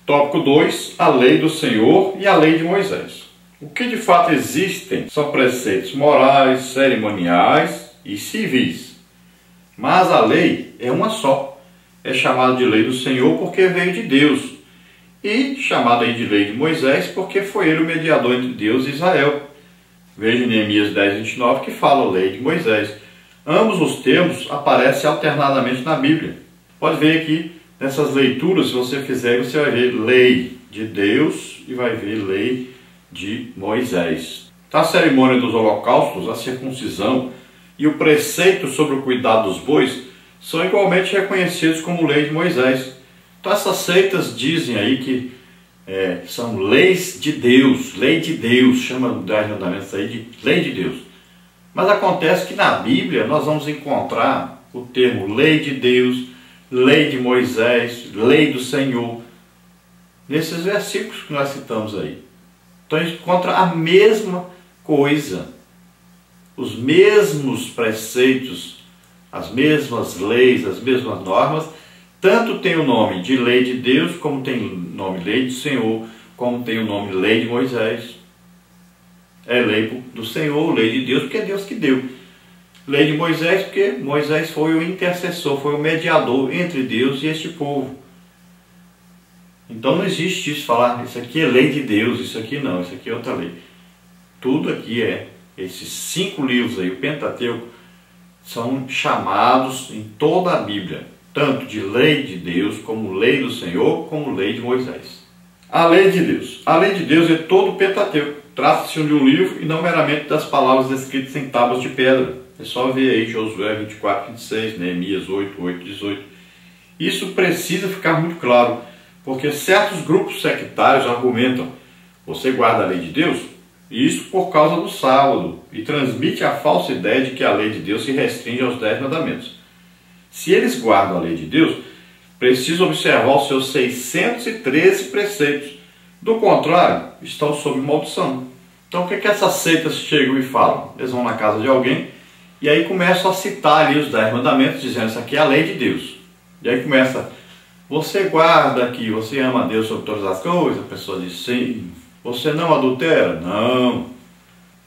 Tópico 2. A lei do Senhor e a lei de Moisés. O que de fato existem são preceitos morais, cerimoniais e civis. Mas a lei é uma só. É chamada de lei do Senhor porque veio de Deus. E chamada aí de lei de Moisés porque foi ele o mediador entre Deus e Israel. Veja em Neemias 10:29 que fala a lei de Moisés. Ambos os termos aparecem alternadamente na Bíblia. Pode ver aqui nessas leituras, se você fizer, você vai ver lei de Deus e vai ver lei de Moisés. A cerimônia dos holocaustos, a circuncisão e o preceito sobre o cuidado dos bois são igualmente reconhecidos como lei de Moisés. Então essas seitas dizem aí que são leis de Deus, lei de Deus, chama os 10 mandamentos aí de lei de Deus. Mas acontece que na Bíblia nós vamos encontrar o termo lei de Deus, lei de Moisés, lei do Senhor, nesses versículos que nós citamos aí. Então a gente encontra a mesma coisa, os mesmos preceitos, as mesmas leis, as mesmas normas. Tanto tem o nome de lei de Deus, como tem o nome lei do Senhor, como tem o nome lei de Moisés. É lei do Senhor, lei de Deus, porque é Deus que deu. Lei de Moisés, porque Moisés foi o intercessor, foi o mediador entre Deus e este povo. Então não existe isso, falar isso aqui é lei de Deus, isso aqui não, isso aqui é outra lei. Tudo aqui esses 5 livros aí, o Pentateuco, são chamados em toda a Bíblia, tanto de lei de Deus, como lei do Senhor, como lei de Moisés. A lei de Deus. A lei de Deus é todo o Pentateuco. Trata-se de um livro e não meramente das palavras escritas em tábuas de pedra. É só ver aí Josué 24:26, Neemias 8:18. Isso precisa ficar muito claro, porque certos grupos sectários argumentam: você guarda a lei de Deus? Isso por causa do sábado, e transmite a falsa ideia de que a lei de Deus se restringe aos 10 mandamentos. Se eles guardam a lei de Deus, precisam observar os seus 613 preceitos. Do contrário, estão sob maldição. Então o que essas seitas chegam e falam? Eles vão na casa de alguém e aí começam a citar ali os 10 mandamentos, dizendo: isso aqui é a lei de Deus. E aí começa: você guarda aqui, você ama a Deus sobre todas as coisas? A pessoa diz sim. Você não adultera? Não.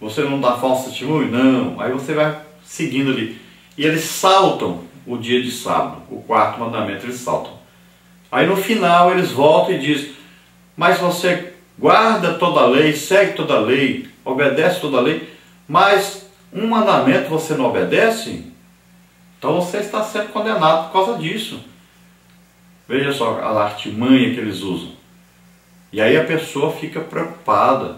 Você não dá falso testemunho? Não. Aí você vai seguindo ali. E eles saltam o dia de sábado, o 4º mandamento eles saltam. Aí no final eles voltam e dizem: mas você guarda toda a lei, segue toda a lei, obedece toda a lei, mas um mandamento você não obedece? Então você está sendo condenado por causa disso. Veja só a artimanha que eles usam. E aí a pessoa fica preocupada.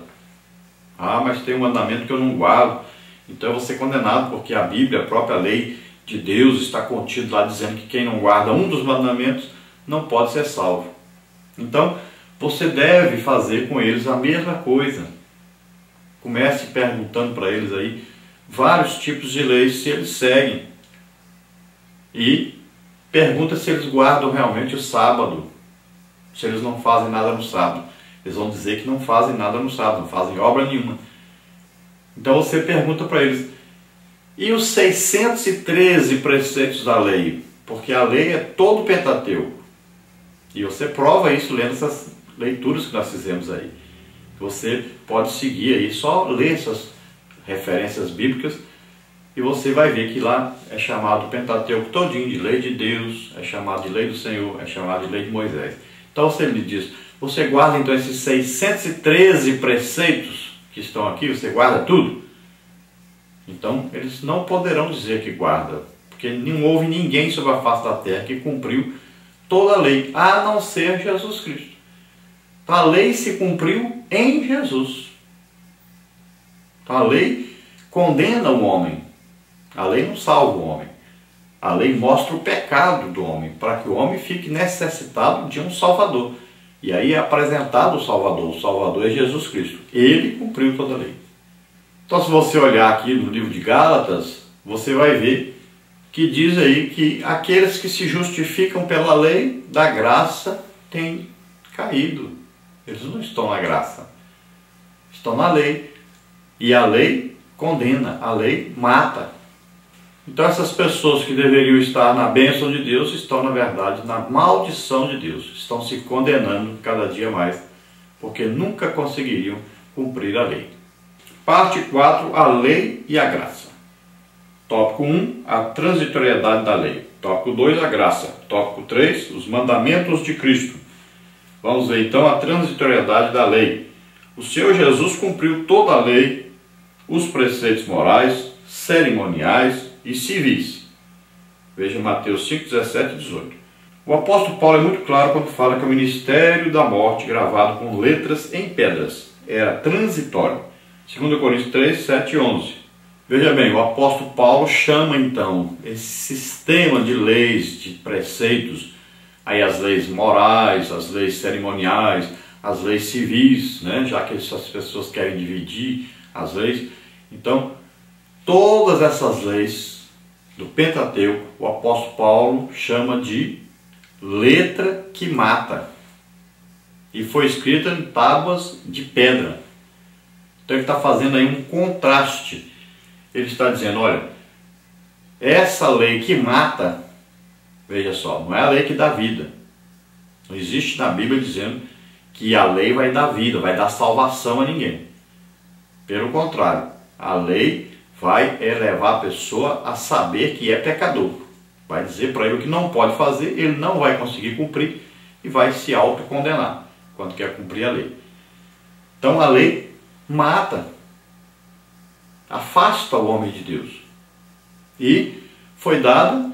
Ah, mas tem um mandamento que eu não guardo. Então eu vou ser condenado, porque a Bíblia, a própria lei de Deus, está contido lá dizendo que quem não guarda um dos mandamentos não pode ser salvo. Então você deve fazer com eles a mesma coisa. Comece perguntando para eles aí vários tipos de leis, se eles seguem. E pergunta se eles guardam realmente o sábado. Se eles não fazem nada no sábado. Eles vão dizer que não fazem nada no sábado, não fazem obra nenhuma. Então você pergunta para eles: e os 613 preceitos da lei? Porque a lei é todo o Pentateuco. E você prova isso lendo essas leituras que nós fizemos aí. Você pode seguir aí, só ler essas referências bíblicas e você vai ver que lá é chamado o Pentateuco todinho de lei de Deus, é chamado de lei do Senhor, é chamado de lei de Moisés. Então você me diz: você guarda então esses 613 preceitos que estão aqui, você guarda tudo? Então eles não poderão dizer que guarda, porque não houve ninguém sobre a face da terra que cumpriu toda a lei, a não ser Jesus Cristo. Então a lei se cumpriu em Jesus. Então a lei condena o homem, a lei não salva o homem. A lei mostra o pecado do homem, para que o homem fique necessitado de um Salvador. E aí é apresentado o Salvador é Jesus Cristo. Ele cumpriu toda a lei. Então se você olhar aqui no livro de Gálatas, você vai ver que diz aí que aqueles que se justificam pela lei da graça têm caído. Eles não estão na graça, estão na lei. E a lei condena, a lei mata. Então essas pessoas que deveriam estar na bênção de Deus estão, na verdade, na maldição de Deus. Estão se condenando cada dia mais, porque nunca conseguiriam cumprir a lei. Parte 4, a lei e a graça. Tópico 1, a transitoriedade da lei. Tópico 2, a graça. Tópico 3, os mandamentos de Cristo. Vamos ver então a transitoriedade da lei. O Senhor Jesus cumpriu toda a lei, os preceitos morais, cerimoniais e civis. Veja Mateus 5, 17 e 18. O apóstolo Paulo é muito claro quando fala que o ministério da morte, gravado com letras em pedras, era transitório. 2 Coríntios 3, 7 e 11. Veja bem, o apóstolo Paulo chama então esse sistema de leis, de preceitos, aí as leis morais, as leis cerimoniais, as leis civis, né? Já que essas pessoas querem dividir as leis. Então, todas essas leis do Pentateuco, o apóstolo Paulo chama de letra que mata. E foi escrita em tábuas de pedra. Então ele está fazendo aí um contraste. Ele está dizendo, olha, essa lei que mata, veja só, não é a lei que dá vida. Não existe na Bíblia dizendo que a lei vai dar vida, vai dar salvação a ninguém. Pelo contrário, a lei vai levar a pessoa a saber que é pecador. Vai dizer para ele o que não pode fazer, ele não vai conseguir cumprir e vai se autocondenar quando quer cumprir a lei. Então a lei mata, afasta o homem de Deus. E foi dado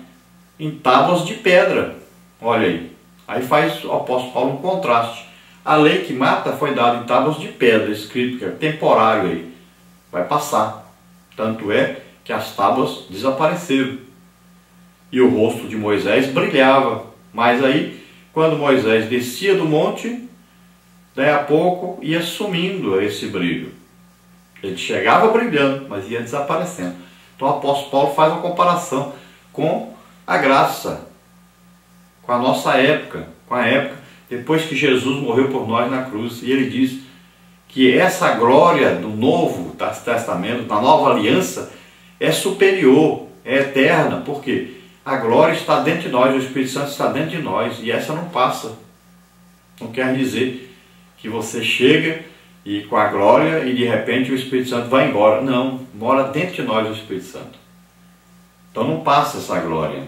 em tábuas de pedra. Olha aí. Aí faz o apóstolo Paulo um contraste. A lei que mata foi dada em tábuas de pedra, escrito que é temporário aí. Vai passar. Tanto é que as tábuas desapareceram. E o rosto de Moisés brilhava. Mas aí, quando Moisés descia do monte, daí a pouco ia sumindo esse brilho. Ele chegava brilhando, mas ia desaparecendo. Então o apóstolo Paulo faz uma comparação com a graça, com a nossa época, com a época depois que Jesus morreu por nós na cruz. E ele diz que essa glória do Novo Testamento, da nova aliança, é superior, é eterna, porque a glória está dentro de nós, o Espírito Santo está dentro de nós, e essa não passa. Não quer dizer que você chega e com a glória e de repente o Espírito Santo vai embora. Não, mora dentro de nós o Espírito Santo. Então não passa essa glória.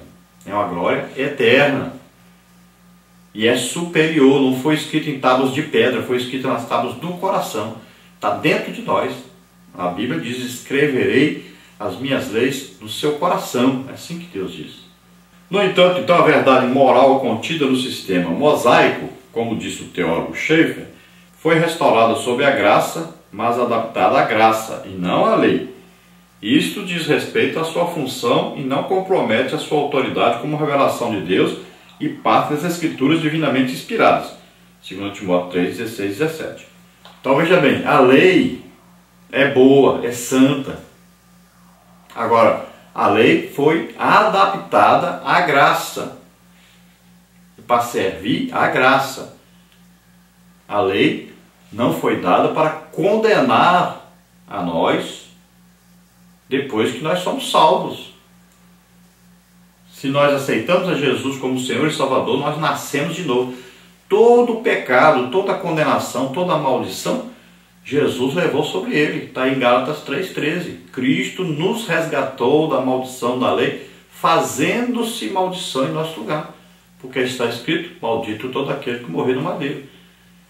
É uma glória eterna. E é superior, não foi escrito em tábuas de pedra, foi escrito nas tábuas do coração. Está dentro de nós. A Bíblia diz, escreverei as minhas leis no seu coração. É assim que Deus diz. No entanto, então a verdade moral contida no sistema mosaico, como disse o teólogo Schaeffer, foi restaurada sob a graça, mas adaptada à graça, e não à lei. Isto diz respeito à sua função e não compromete a sua autoridade como revelação de Deus e parte das Escrituras divinamente inspiradas. 2 Timóteo 3, 16 e 17. Então veja bem, a lei é boa, é santa. Agora, a lei foi adaptada à graça, para servir à graça. A lei não foi dada para condenar a nós depois que nós somos salvos. Se nós aceitamos a Jesus como Senhor e Salvador, nós nascemos de novo. Todo o pecado, toda a condenação, toda a maldição, Jesus levou sobre ele. Está em Gálatas 3,13. Cristo nos resgatou da maldição da lei, fazendo-se maldição em nosso lugar. Porque está escrito, maldito todo aquele que morrer no madeiro.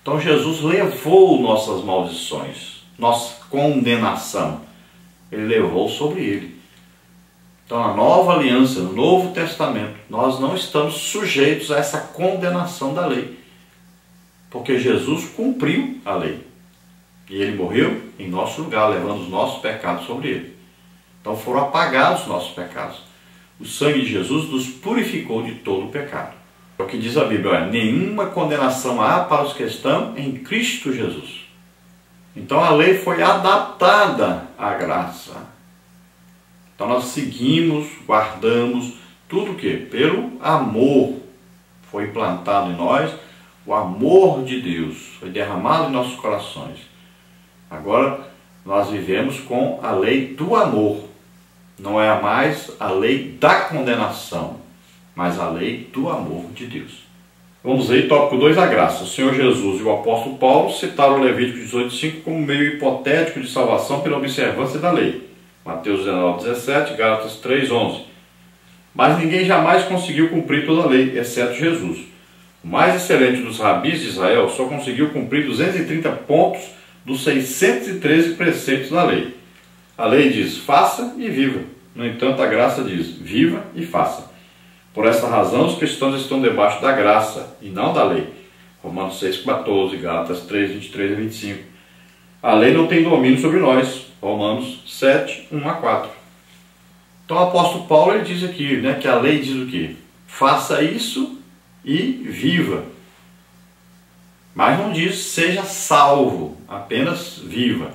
Então Jesus levou nossas maldições, nossa condenação. Ele levou sobre ele. Então na nova aliança, no Novo Testamento, nós não estamos sujeitos a essa condenação da lei. Porque Jesus cumpriu a lei. E ele morreu em nosso lugar, levando os nossos pecados sobre ele. Então foram apagados os nossos pecados. O sangue de Jesus nos purificou de todo o pecado. É o que diz a Bíblia, nenhuma condenação há para os que estão em Cristo Jesus. Então a lei foi adaptada à graça. Então nós seguimos, guardamos tudo o que? Pelo amor. Foi implantado em nós o amor de Deus, foi derramado em nossos corações. Agora nós vivemos com a lei do amor. Não é mais a lei da condenação, mas a lei do amor de Deus. Vamos aí, tópico 2, a graça. O Senhor Jesus e o apóstolo Paulo citaram o Levítico 18:5 como meio hipotético de salvação pela observância da lei. Mateus 19:17, Gálatas 3:11. Mas ninguém jamais conseguiu cumprir toda a lei, exceto Jesus. O mais excelente dos rabis de Israel só conseguiu cumprir 230 pontos dos 613 preceitos da lei. A lei diz, faça e viva. No entanto, a graça diz, viva e faça. Por essa razão, os cristãos estão debaixo da graça e não da lei. Romanos 6:14, Gálatas 3:23-25. A lei não tem domínio sobre nós. Romanos 7:1-4. Então o apóstolo Paulo ele diz aqui, né, que a lei diz o quê? Faça isso e viva. Mas não diz seja salvo, apenas viva.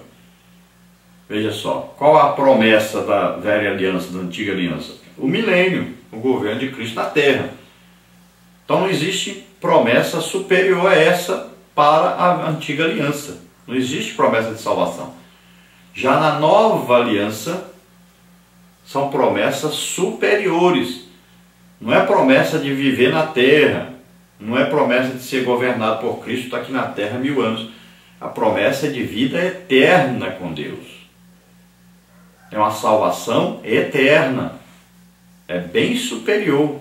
Veja só, qual a promessa da velha aliança, da antiga aliança? O milênio, o governo de Cristo na terra. Então não existe promessa superior a essa para a antiga aliança. Não existe promessa de salvação. Já na nova aliança, são promessas superiores. Não é promessa de viver na terra. Não é promessa de ser governado por Cristo, está aqui na terra 1000 anos. A promessa é de vida eterna com Deus. É uma salvação eterna. É bem superior.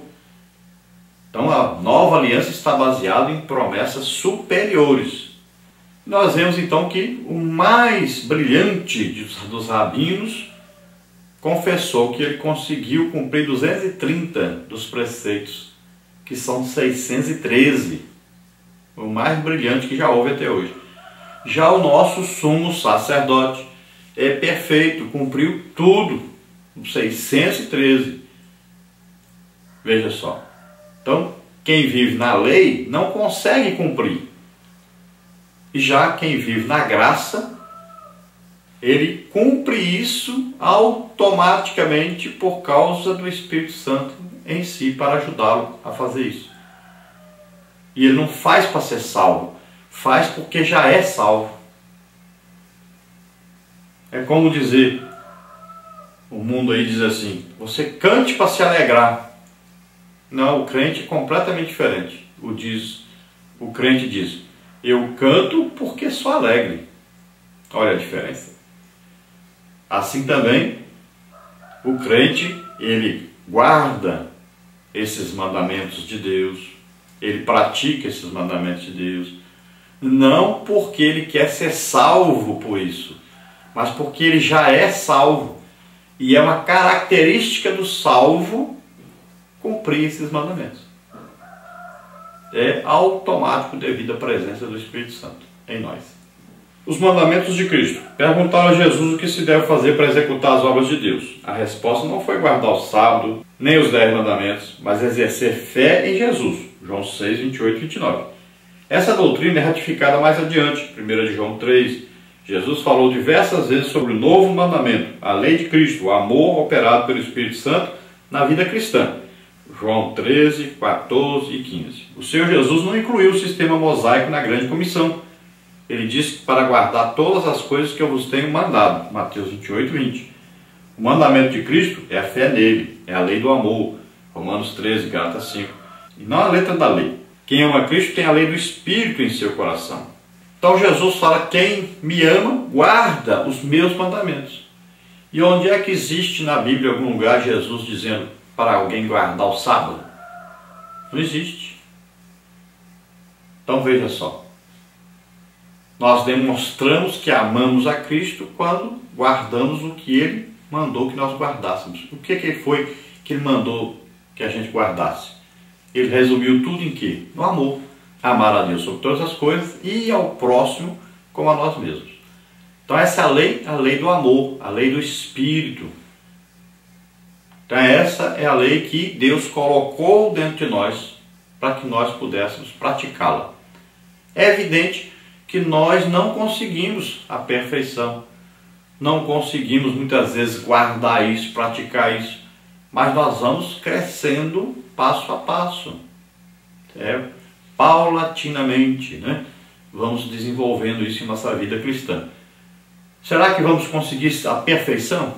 Então a nova aliança está baseada em promessas superiores. Nós vemos então que o mais brilhante dos rabinos confessou que ele conseguiu cumprir 230 dos preceitos, que são 613. O mais brilhante que já houve até hoje. Já o nosso sumo sacerdote é perfeito, cumpriu tudo, 613. Veja só. Então, quem vive na lei não consegue cumprir. E já quem vive na graça, ele cumpre isso automaticamente por causa do Espírito Santo em si, para ajudá-lo a fazer isso. E ele não faz para ser salvo, faz porque já é salvo. É como dizer, o mundo aí diz assim, você cante para se alegrar. Não, o crente é completamente diferente. O crente diz, eu canto porque sou alegre. Olha a diferença. Assim também, o crente, ele guarda esses mandamentos de Deus, ele pratica esses mandamentos de Deus, não porque ele quer ser salvo por isso, mas porque ele já é salvo. E é uma característica do salvo cumprir esses mandamentos. É automático devido à presença do Espírito Santo em nós. Os mandamentos de Cristo. Perguntaram a Jesus o que se deve fazer para executar as obras de Deus. A resposta não foi guardar o sábado, nem os 10 mandamentos, mas exercer fé em Jesus. João 6, 28 e 29. Essa doutrina é ratificada mais adiante, 1 João 3. Jesus falou diversas vezes sobre o novo mandamento, a lei de Cristo, o amor operado pelo Espírito Santo na vida cristã. João 13, 14 e 15. O Senhor Jesus não incluiu o sistema mosaico na grande comissão. Ele disse que para guardar todas as coisas que eu vos tenho mandado. Mateus 28, 20. O mandamento de Cristo é a fé nele, é a lei do amor. Romanos 13, Gálatas 5. E não a letra da lei. Quem ama Cristo tem a lei do Espírito em seu coração. Então Jesus fala, quem me ama, guarda os meus mandamentos. E onde é que existe na Bíblia algum lugar Jesus dizendo para alguém guardar o sábado? Não existe. Então veja só. Nós demonstramos que amamos a Cristo quando guardamos o que Ele mandou que nós guardássemos. O que foi que Ele mandou que a gente guardasse? Ele resumiu tudo em quê? No amor. Amar a Deus sobre todas as coisas e ao próximo como a nós mesmos. Então essa é a lei do amor, a lei do Espírito. Então essa é a lei que Deus colocou dentro de nós para que nós pudéssemos praticá-la. É evidente que nós não conseguimos a perfeição, não conseguimos muitas vezes guardar isso, praticar isso, mas nós vamos crescendo passo a passo, paulatinamente, né? Vamos desenvolvendo isso em nossa vida cristã. Será que vamos conseguir a perfeição?